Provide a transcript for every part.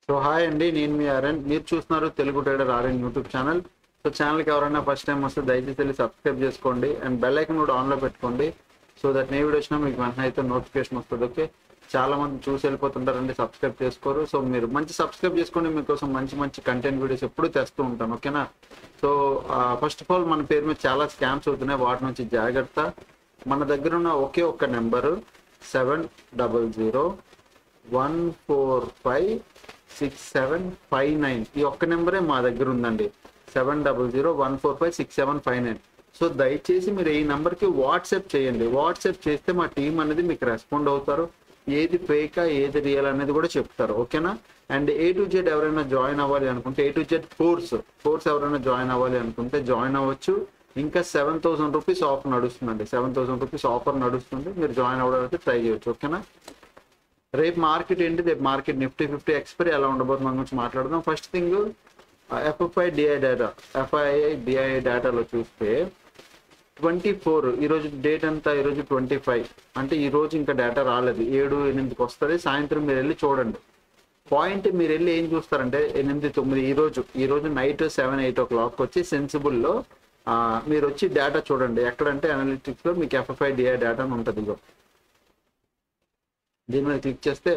So hi అండి, నేను మీ RN. మీరు చూస్తున్నారు Telugu trader RN YouTube channel. So ఛానల్కి ఎవరైనా ఫస్ట్ టైం వస్తే దయచేసి వెళ్ళి సబ్స్క్రైబ్ చేసుకోండి అండ్ బెల్ ఐకన్ కూడా ఆన్లో పెట్టుకోండి. సో దట్ ఏ వీడియో వచ్చినా మీకు వెంటనే అయితే నోటిఫికేషన్ వస్తుంది. ఓకే, చాలా మంది చూసి వెళ్ళిపోతుంటారండి, సబ్స్క్రైబ్ చేసుకోరు. సో మీరు మంచి సబ్స్క్రైబ్ చేసుకోండి, మీకోసం మంచి మంచి కంటెంట్ వీడియోస్ ఎప్పుడు తెస్తూ ఉంటాను. ఓకేనా? సో ఫస్ట్ ఆఫ్ ఆల్ మన పేరు మీద చాలా స్కామ్స్ అవుతున్నాయి, వాటి నుంచి జాగ్రత్త. మన దగ్గర ఉన్న ఒకే ఒక్క నెంబరు 7001456759. ఈ ఒక్క నెంబరే మా దగ్గర ఉందండి, 7001456759. సో దయచేసి మీరు ఈ నెంబర్కి వాట్సాప్ చేయండి. వాట్సాప్ చేస్తే మా టీం అనేది మీకు రెస్పాండ్ అవుతారు, ఏది ఫేకా ఏది రియల్ అనేది కూడా చెప్తారు. ఓకేనా? అండ్ A to Z ఎవరైనా జాయిన్ అవ్వాలి అనుకుంటే, A to Z కోర్స్ ఎవరైనా జాయిన్ అవ్వాలి అనుకుంటే జాయిన్ అవ్వచ్చు. ఇంకా 7,000 రూపీస్ ఆఫర్ నడుస్తుందండి, 7,000 రూపీస్ ఆఫర్ నడుస్తుంది. మీరు జాయిన్ అవ్వడానికి ట్రై చేయొచ్చు. ఓకేనా? రేపు మార్కెట్ ఏంటి, రేపు మార్కెట్ నిఫ్టీ 50 ఎక్స్పైరీ ఎలా ఉండబోతుంది మన గురించి మాట్లాడదాం. ఫస్ట్ థింగ్ ఎఫ్ఐఐ డేటాలో చూస్తే 24, ఈరోజు డేట్ అంతా, ఈరోజు 25, అంటే ఈరోజు ఇంకా డేటా రాలేదు. 7-8కి వస్తుంది. సాయంత్రం మీరు వెళ్ళి చూడండి. పాయింట్ మీరు వెళ్ళి ఏం చూస్తారంటే 8-9 ఈరోజు నైట్ 7-8 o'clock వచ్చి సెన్సిబుల్లో మీరు వచ్చి డేటా చూడండి. ఎక్కడంటే అనలిటిక్స్లో మీకు ఎఫ్ఐఐ డేటా అని ఉంటుంది. ఇగో దీని మీద క్లిక్ చేస్తే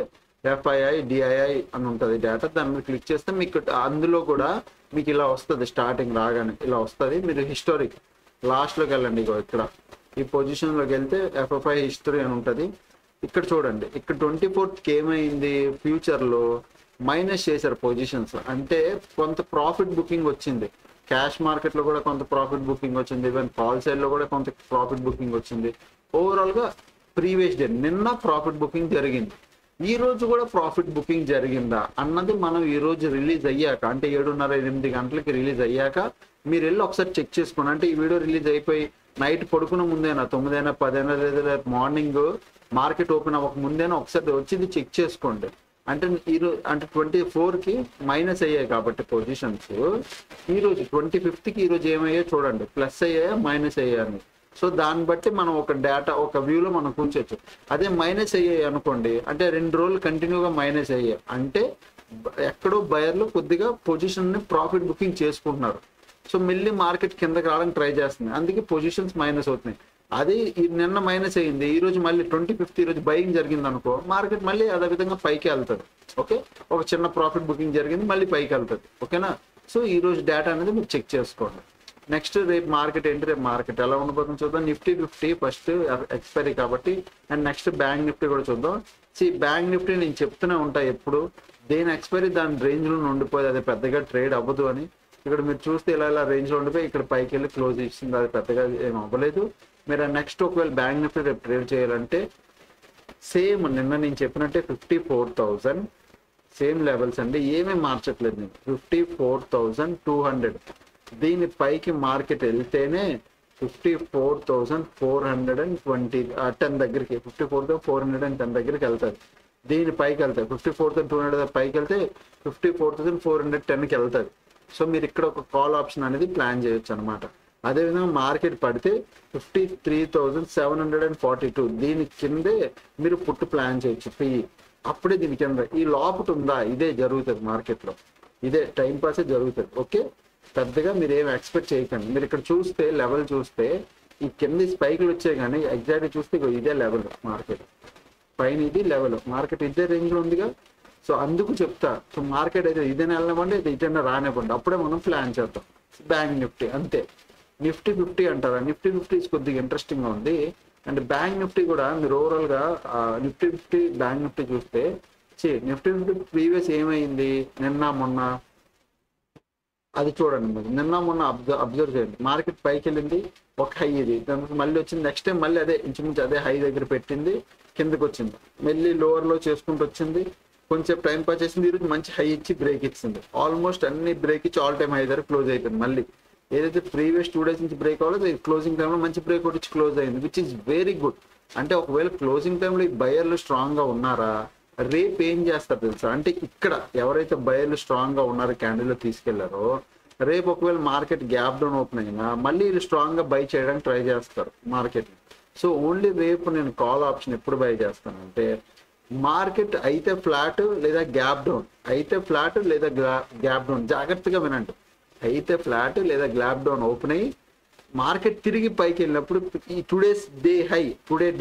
FII అని ఉంటుంది డేటా. దాని మీద క్లిక్ చేస్తే మీకు అందులో కూడా మీకు ఇలా వస్తుంది. స్టార్టింగ్ రాగానే ఇలా వస్తుంది. మీరు హిస్టోరిక్ లాస్ట్లోకి వెళ్ళండి. ఇగో ఇక్కడ ఈ పొజిషన్లోకి వెళ్తే FFI హిస్టరీ అని ఉంటుంది. ఇక్కడ చూడండి, ఇక్కడ 24కి ఏమైంది, ఫ్యూచర్లో మైనస్ చేశారు పొజిషన్స్. అంటే కొంత ప్రాఫిట్ బుకింగ్ వచ్చింది, క్యాష్ మార్కెట్లో కూడా కొంత ప్రాఫిట్ బుకింగ్ వచ్చింది, ఈవెన్ కాల్ సైడ్లో కూడా కొంత ప్రాఫిట్ బుకింగ్ వచ్చింది. ఓవరాల్గా ప్రీవియస్ డే నిన్న ప్రాఫిట్ బుకింగ్ జరిగింది, ఈ రోజు కూడా ప్రాఫిట్ బుకింగ్ జరిగిందా అన్నది మనం ఈ రోజు రిలీజ్ అయ్యాక, అంటే 7:30-8 గంటలకి రిలీజ్ అయ్యాక మీరు వెళ్ళి ఒకసారి చెక్ చేసుకోండి. అంటే ఈ వీడియో రిలీజ్ అయిపోయి నైట్ పడుకున్న ముందేనా, 9 10 లేదా మార్నింగ్ మార్కెట్ ఓపెన్ అవ్వక ముందేనా ఒకసారి వచ్చి చెక్ చేసుకోండి. అంటే ఈరోజు అంటే 24కి మైనస్ అయ్యాయి కాబట్టి పొజిషన్స్, ఈరోజు 25కి ఈరోజు ఏమయ్యాయో చూడండి, ప్లస్ అయ్యాయా మైనస్ అయ్యాయని. సో దాన్ని బట్టి మనం ఒక డేటా ఒక వ్యూలో మనం కూర్చోవచ్చు. అదే మైనస్ అయ్యాయి అనుకోండి, అంటే 2 రోజులు కంటిన్యూగా మైనస్ అయ్యాయి అంటే ఎక్కడో బయర్లు కొద్దిగా పొజిషన్ని ప్రాఫిట్ బుకింగ్ చేసుకుంటున్నారు. సో మళ్ళీ మార్కెట్ కిందకి రావడానికి ట్రై చేస్తుంది, అందుకే పొజిషన్స్ మైనస్ అవుతున్నాయి. అది నిన్న మైనస్ అయ్యింది, ఈ రోజు మళ్ళీ 25th ఈరోజు బయింగ్ జరిగింది అనుకో, మార్కెట్ మళ్ళీ అదే విధంగా పైకి వెళ్తుంది. ఓకే, ఒక చిన్న ప్రాఫిట్ బుకింగ్ జరిగింది, మళ్ళీ పైకి వెళ్తుంది. ఓకేనా? సో ఈ రోజు డేటా అనేది మీరు చెక్ చేసుకోండి. నెక్స్ట్ రేపు మార్కెట్ ఏంటి, రేపు మార్కెట్ ఎలా ఉండబోతుందో చూద్దాం. నిఫ్టీ 50 ఫస్ట్ ఎక్స్పైరీ కాబట్టి, అండ్ నెక్స్ట్ బ్యాంక్ నిఫ్టీ కూడా చూద్దాం. బ్యాంక్ నిఫ్టీ నేను చెప్తూనే ఉంటా ఎప్పుడు, దేని ఎక్స్పైరీ దాని రేంజ్లో ఉండిపోయింది, అది పెద్దగా ట్రేడ్ అవ్వదు అని. ఇక్కడ మీరు చూస్తే ఇలా రేంజ్లో ఉండిపోయి ఇక్కడ పైకి వెళ్ళి క్లోజ్ ఇచ్చింది, అది పెద్దగా ఏం అవ్వలేదు. మీరు నెక్స్ట్ ఒకవేళ బ్యాంక్ నిఫ్టీ రేపు ట్రేడ్ చేయాలంటే సేమ్ నిన్న నేను చెప్పినట్టే 54,000 సేమ్ లెవెల్స్ అండి, ఏమేమి మార్చట్లేదు నేను. 54,200 దీని పైకి మార్కెట్ వెళ్తేనే 54,420 10 దగ్గరికి, 54,410 దగ్గరికి వెళ్తుంది. దీని పైకి వెళ్తాయి 54,200 పైకి వెళ్తే 54,410కి వెళ్తుంది. సో మీరు ఇక్కడ ఒక కాల్ ఆప్షన్ అనేది ప్లాన్ చేయొచ్చు అనమాట. అదేవిధంగా మార్కెట్ పడితే 53,742 దీని కిందే మీరు పుట్టు ప్లాన్ చేయొచ్చు పిఈ. అప్పుడే దీని కింద ఈ లోపట ఉందా, ఇదే జరుగుతుంది మార్కెట్లో, ఇదే టైం పాసే జరుగుతుంది. ఓకే, పెద్దగా మీరు ఏం ఎక్స్పెక్ట్ చేయకండి. మీరు ఇక్కడ చూస్తే లెవెల్ చూస్తే ఈ కింద స్పైక్లు వచ్చాయి, కానీ ఎగ్జాక్ట్గా చూస్తే ఇదే లెవెల్ మార్కెట్ పైన, ఇది లెవెల్ మార్కెట్ ఇదే రేంజ్లో ఉందిగా. సో అందుకు చెప్తా, సో మార్కెట్ అయితే ఇదేనా వెళ్ళనివ్వండి, అయితే ఇటైనా రానివ్వండి, అప్పుడే మనం ప్లాన్ చేద్దాం. బ్యాంక్ నిఫ్టీ అంతే. నిఫ్టీ 50 అంటారా, నిఫ్టీ 50 కొద్దిగా ఇంట్రెస్టింగ్గా ఉంది. అండ్ బ్యాంక్ నిఫ్టీ కూడా మీరు ఓవరాల్గా నిఫ్టీ 50 బ్యాంక్ నిఫ్టీ చూస్తే నిఫ్టీ 50 ప్రీవియస్ ఏమైంది నిన్న మొన్న అది చూడండి. మీరు నిన్న మొన్న అబ్జర్వ్ చేయండి, మార్కెట్ పైకి వెళ్ళింది, ఒక హై ఇది, దానికి మళ్ళీ వచ్చింది, నెక్స్ట్ టైం మళ్ళీ అదే ఇంచుమించు అదే హై దగ్గర పెట్టింది, కిందకి వచ్చింది, మళ్ళీ లోవర్లో చేసుకుంటూ వచ్చింది, కొంచెం టైం పాస్ చేసింది, ఈరోజు మంచి హై ఇచ్చి బ్రేక్ ఇచ్చింది. ఆల్మోస్ట్ అన్ని బ్రేక్ ఇచ్చి ఆల్ టైమ్ హై దగ్గర క్లోజ్ అయిపోయింది. మళ్ళీ ఏదైతే ప్రీవియస్ 2 days నుంచి బ్రేక్ అవ్వలేదు, క్లోజింగ్ టైంలో మంచి బ్రేక్ ఒకటి ఇచ్చి క్లోజ్ అయింది, విచ్ ఈస్ వెరీ గుడ్. అంటే ఒకవేళ క్లోజింగ్ టైంలో ఈ బయర్లు స్ట్రాంగ్గా ఉన్నారా, రేపు ఏం చేస్తారు తెలుసా, అంటే ఇక్కడ ఎవరైతే బయర్లు స్ట్రాంగ్గా ఉన్నారో క్యాండిల్లో తీసుకెళ్లారో, రేపు ఒకవేళ మార్కెట్ గ్యాప్ డౌన్ ఓపెన్ అయినా మళ్ళీ వీళ్ళు స్ట్రాంగ్గా బై చేయడానికి ట్రై చేస్తారు మార్కెట్. సో ఓన్లీ రేపు నేను కాల్ ఆప్షన్ ఎప్పుడు బై చేస్తానంటే మార్కెట్ అయితే ఫ్లాట్ లేదా గ్యాప్ డౌన్, అయితే ఫ్లాట్ లేదా గ్యాప్ డౌన్, జాగ్రత్తగా వినండి. అయితే ఫ్లాట్ లేదా గ్యాప్ డౌన్ ఓపెన్ అయ్యి మార్కెట్ తిరిగి పైకి వెళ్ళినప్పుడు ఈ టుడే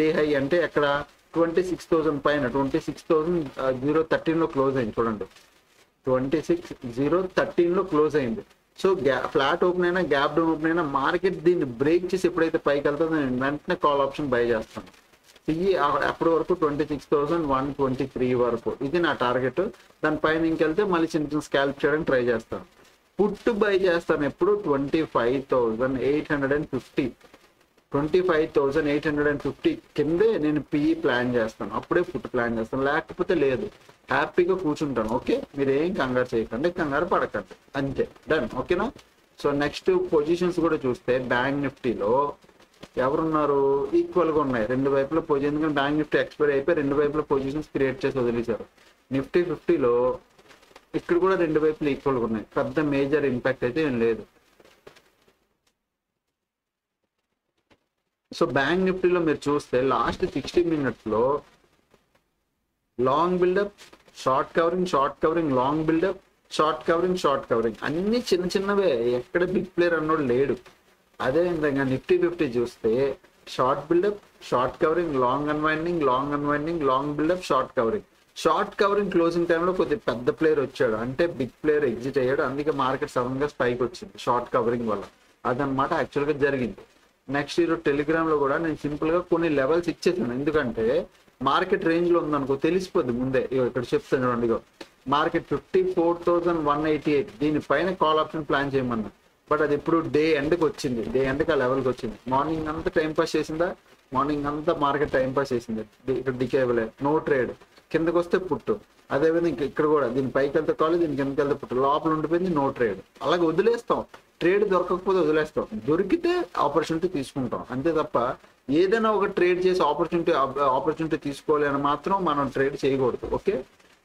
డే హై అంటే అక్కడ 26,000 పైన 26,013లో క్లోజ్ అయింది చూడండి. 26,013లో క్లోజ్ అయింది. సో ఫ్లాట్ ఓపెన్ అయినా గ్యాప్ డౌన్ ఓపెన్ అయినా మార్కెట్ దీన్ని బ్రేక్ చేసి ఎప్పుడైతే పైకి వెళ్తుందో నేను వెంటనే కాల్ ఆప్షన్ బై చేస్తాను. ఇది అప్పటి వరకు 26,123 వరకు ఇది నా టార్గెట్. దానిపైన ఇంకెళ్తే మళ్ళీ చిన్న చిన్న స్కాల్ప్ చేయడానికి ట్రై చేస్తాను. పుట్ బై చేస్తాను ఎప్పుడు 25,850 25,850 కిందే నేను పిఈ ప్లాన్ చేస్తాను. అప్పుడే పుట్ ప్లాన్ చేస్తాను, లేకపోతే లేదు. హ్యాపీగా కూర్చుంటాను. ఓకే, మీరు ఏం కంగారు చేయకండి, కంగారు పడకండి, అంతే, డన్. ఓకేనా? సో నెక్స్ట్ పొజిషన్స్ కూడా చూస్తే బ్యాంక్ నిఫ్టీలో ఎవరున్నారు, ఈక్వల్గా ఉన్నాయి రెండు వైపుల పొజిషన్. ఎందుకంటే బ్యాంక్ నిఫ్టీ ఎక్స్పైర్ అయిపోయి రెండు వైపుల పొజిషన్స్ క్రియేట్ చేసి వదిలేశారు. నిఫ్టీ 50లో ఇక్కడ కూడా రెండు వైపులు ఈక్వల్గా ఉన్నాయి, పెద్ద మేజర్ ఇంపాక్ట్ అయితే ఏం లేదు. సో బ్యాంక్ నిఫ్టీలో మీరు చూస్తే లాస్ట్ 60 minutesలో long buildup, short covering, long buildup, short covering అన్ని చిన్న చిన్నవే, ఎక్కడ బిగ్ ప్లేయర్ అన్నోడు లేడు. అదేవిధంగా నిఫ్టీ 50 చూస్తే short buildup, short covering, long unwinding, long buildup, short covering closing టైంలో కొద్దిగా పెద్ద ప్లేయర్ వచ్చాడు, అంటే బిగ్ ప్లేయర్ ఎగ్జిట్ అయ్యాడు. అందుకే మార్కెట్ సడన్ గా స్పైక్ వచ్చింది షార్ట్ కవరింగ్ వల్ల. అదనమాట యాక్చువల్ గా జరిగింది. నెక్స్ట్ ఈరోజు టెలిగ్రామ్ లో కూడా నేను సింపుల్ గా కొన్ని లెవెల్స్ ఇచ్చేసాను. ఎందుకంటే మార్కెట్ రేంజ్ లో ఉందనుకో తెలిసిపోద్ది ముందే. ఇక్కడ చెప్తాను చూడండి, మార్కెట్ 54,188 దీనిపైన కాల్ ఆప్షన్ ప్లాన్ చేయమన్నా. బట్ అది ఇప్పుడు డే ఎండ్కి వచ్చింది, డే ఎండ్కి ఆ లెవెల్కి వచ్చింది. మార్నింగ్ అంతా టైం పాస్ చేసిందా, మార్నింగ్ అంతా మార్కెట్ టైం పాస్ చేసింది. ఇక్కడ డికే అవ్వలేదు, నో ట్రేడ్. కిందకి వస్తే పుట్టు, అదేవిధంగా ఇక్కడ కూడా దీని పైకి వెళ్తే కాల్, దీని కిందకి వెళ్తే పుట్టు, లోపల ఉండిపోయింది, నో ట్రేడ్. అలాగే వదిలేస్తాం, ట్రేడ్ దొరకకపోతే వదిలేస్తాం, దొరికితే ఆపర్చునిటీ తీసుకుంటాం, అంతే తప్ప ఏదైనా ఒక ట్రేడ్ చేసి ఆపర్చునిటీ తీసుకోవాలి అని మాత్రం మనం ట్రేడ్ చేయకూడదు. ఓకే,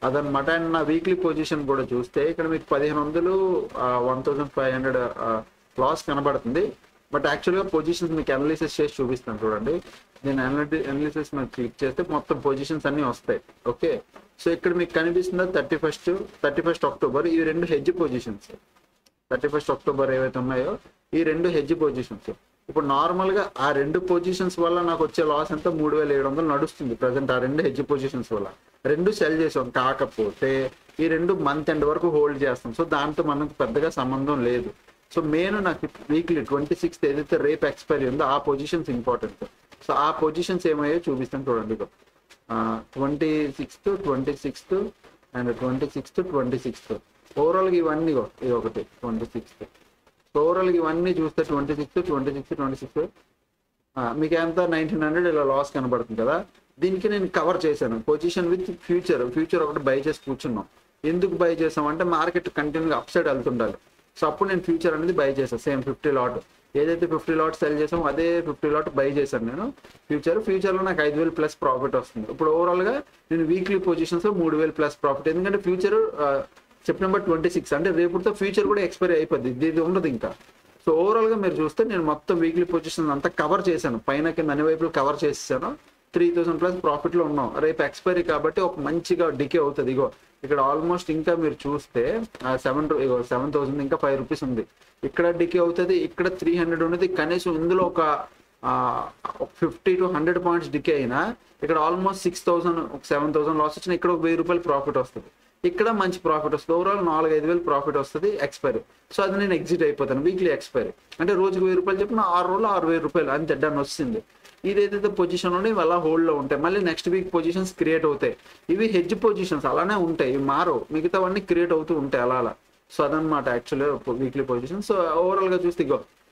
అదనమాట. అండ్ నా వీక్లీ పొజిషన్ కూడా చూస్తే ఇక్కడ మీకు 1,500 1,500 లాస్ కనబడుతుంది. బట్ యాక్చువల్గా పొజిషన్స్ మీకు అనాలిసిస్ చేసి చూపిస్తాను చూడండి. నేను అనాలిసిస్ మీద క్లిక్ చేస్తే మొత్తం పొజిషన్స్ అన్నీ వస్తాయి. ఓకే, సో ఇక్కడ మీకు కనిపిస్తుందా 31 అక్టోబర్ ఈ రెండు హెడ్జ్ పొజిషన్స్. 31 అక్టోబర్ ఏవైతే ఉన్నాయో ఈ రెండు హెడ్జ్ పొజిషన్స్. ఇప్పుడు నార్మల్గా ఆ రెండు పొజిషన్స్ వల్ల నాకు వచ్చే లాస్ ఎంత 3,700 నడుస్తుంది ప్రజెంట్. ఆ రెండు హెడ్జ్ పొజిషన్స్ వల్ల రెండు సెల్ చేసాం. కాకపోతే ఈ రెండు మంత్ ఎండ్ వరకు హోల్డ్ చేస్తాం. సో దాంతో మనకు పెద్దగా సంబంధం లేదు. సో మెయిన్ నాకు వీక్లీ 26th ఏదైతే రేపు ఎక్స్పైరీ ఉందో ఆ పొజిషన్స్ ఇంపార్టెంట్. సో ఆ పొజిషన్స్ ఏమయ్యో చూపిస్తాను చూడండి. 26th అండ్ 26th ఓవరాల్గా ఇవన్నీ ఇది ఒకటి 26th. ఓవరాల్గా ఇవన్నీ చూస్తే 26 మీకు ఎంత 1,900 ఇలా లాస్ కనబడుతుంది కదా. దీనికి నేను కవర్ చేశాను పొజిషన్ విత్ ఫ్యూచర్ ఒకటి బై చేసి కూర్చున్నాం. ఎందుకు బై చేసాం అంటే మార్కెట్ కంటిన్యూగా అప్ సైడ్ వెళ్తుండాలి. సో అప్పుడు నేను ఫ్యూచర్ అనేది బై చేశాను. సేమ్ 50 లాట్ ఏదైతే 50 లాట్ సెల్ చేసామో అదే 50 లాట్ బై చేశాను నేను. ఫ్యూచర్లో నాకు 5,000 ప్లస్ ప్రాఫిట్ వస్తుంది. ఇప్పుడు ఓవరాల్గా నేను వీక్లీ పొజిషన్స్ 3,000 ప్లస్ ప్రాఫిట్. ఎందుకంటే ఫ్యూచర్ సెప్టెంబర్ 26 అంటే రేపుతో ఫ్యూచర్ కూడా ఎక్స్పైరీ అయిపోద్ది, ఇది ఉండదు ఇంకా. సో ఓవరాల్గా మీరు చూస్తే నేను మొత్తం వీక్లీ పొజిషన్ అంతా కవర్ చేశాను, పైన కింద అన్ని వైపులు కవర్ చేసేసాను. 3,000 ప్లస్ ప్రాఫిట్లో ఉన్నాం. రేపు ఎక్స్పైరీ కాబట్టి ఒక మంచిగా డికే అవుతుంది. ఇక్కడ ఆల్మోస్ట్ ఇంకా మీరు చూస్తే 7,000 ఇంకా 5 రూపీస్ ఉంది. ఇక్కడ డికే అవుతుంది, ఇక్కడ 300 ఉన్నది. కనీసం ఇందులో ఒక 50 to 100 పాయింట్స్ డికే అయినా ఇక్కడ ఆల్మోస్ట్ 6,000 7,000 లాస్ వచ్చిన ఇక్కడ ఒక 1,000 రూపాయలు ప్రాఫిట్ వస్తుంది. ఇక్కడ మంచి ప్రాఫిట్ వస్తుంది. ఓవరాల్ 4-5 వేలు ప్రాఫిట్ వస్తుంది ఎక్స్పైరీ. సో అది నేను ఎగ్జిట్ అయిపోతాను. వీక్లీ ఎక్స్పైరీ అంటే రోజుకి 1,000 రూపాయలు చెప్పిన 6 రోజులు 6,000 రూపాయలు అంతే డన్ వస్తుంది. ఇదేదైతే పొజిషన్ ఉండి అలా హోల్డ్లో ఉంటాయి. మళ్ళీ నెక్స్ట్ వీక్ పొజిషన్స్ క్రియేట్ అవుతాయి. ఇవి హెడ్జ్ పొజిషన్స్ అలానే ఉంటాయి, ఇవి మారవు, మిగతావన్నీ క్రియేట్ అవుతూ ఉంటాయి అలా. సో అదనమాట యాక్చువల్గా వీక్లీ పొజిషన్. సో ఓవరాల్గా చూస్తే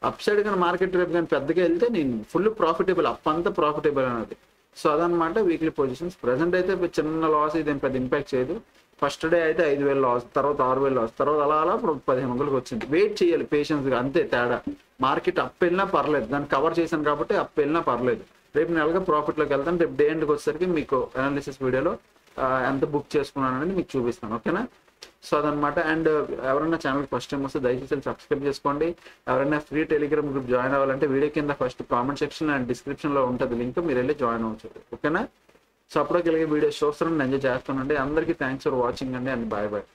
అప్ సైడ్ కానీ మార్కెట్ రేపు కానీ పెద్దగా వెళ్తే నేను ఫుల్ ప్రాఫిటబుల్, అప్ అంతా ప్రాఫిటబుల్ అనేది. సో అదనమాట వీక్లీ పొజిషన్స్. ప్రజెంట్ అయితే చిన్న లాస్ ఇదేం పెద్ద ఇంపాక్ట్ చేయదు. ఫస్ట్ డే అయితే 5,000 లాస్, తర్వాత 6,000 లాస్, తర్వాత అలా 1,500 వచ్చింది. వెయిట్ చేయాలి పేషెన్స్గా, అంతే తేడా. మార్కెట్ అప్ వెళ్ళినా పర్లేదు, దాన్ని కవర్ చేశాను కాబట్టి అప్ వెళ్ళినా పర్లేదు. రేపు నెలగా ప్రాఫిట్లోకి వెళ్తాను. రేపు డే ఎండ్కి వచ్చేసరికి మీకు అనాలిసిస్ వీడియోలో ఎంత బుక్ చేసుకున్నాను అనేది మీకు చూపిస్తాను. ఓకేనా? సో అదనమాట. అండ్ ఎవరైనా ఛానల్కి ఫస్ట్ టైం వస్తే దయచేసి సబ్స్క్రైబ్ చేసుకోండి. ఎవరైనా ఫ్రీ టెలిగ్రామ్ గ్రూప్ జాయిన్ అవ్వాలంటే వీడియో కింద ఫస్ట్ కామెంట్ సెక్షన్ అండ్ డిస్క్రిప్షన్లో ఉంటుంది లింక్, మీరు వెళ్ళి జాయిన్ అవ్వచ్చు. ఓకేనా? సో అప్పటికి ఇలాగే వీడియోస్ చూస్తానండి, ఎంజాయ్ చేస్తానండి. అందరికీ థ్యాంక్స్ ఫర్ వాచింగ్ అండి, అండ్ బాయ్ బాయ్.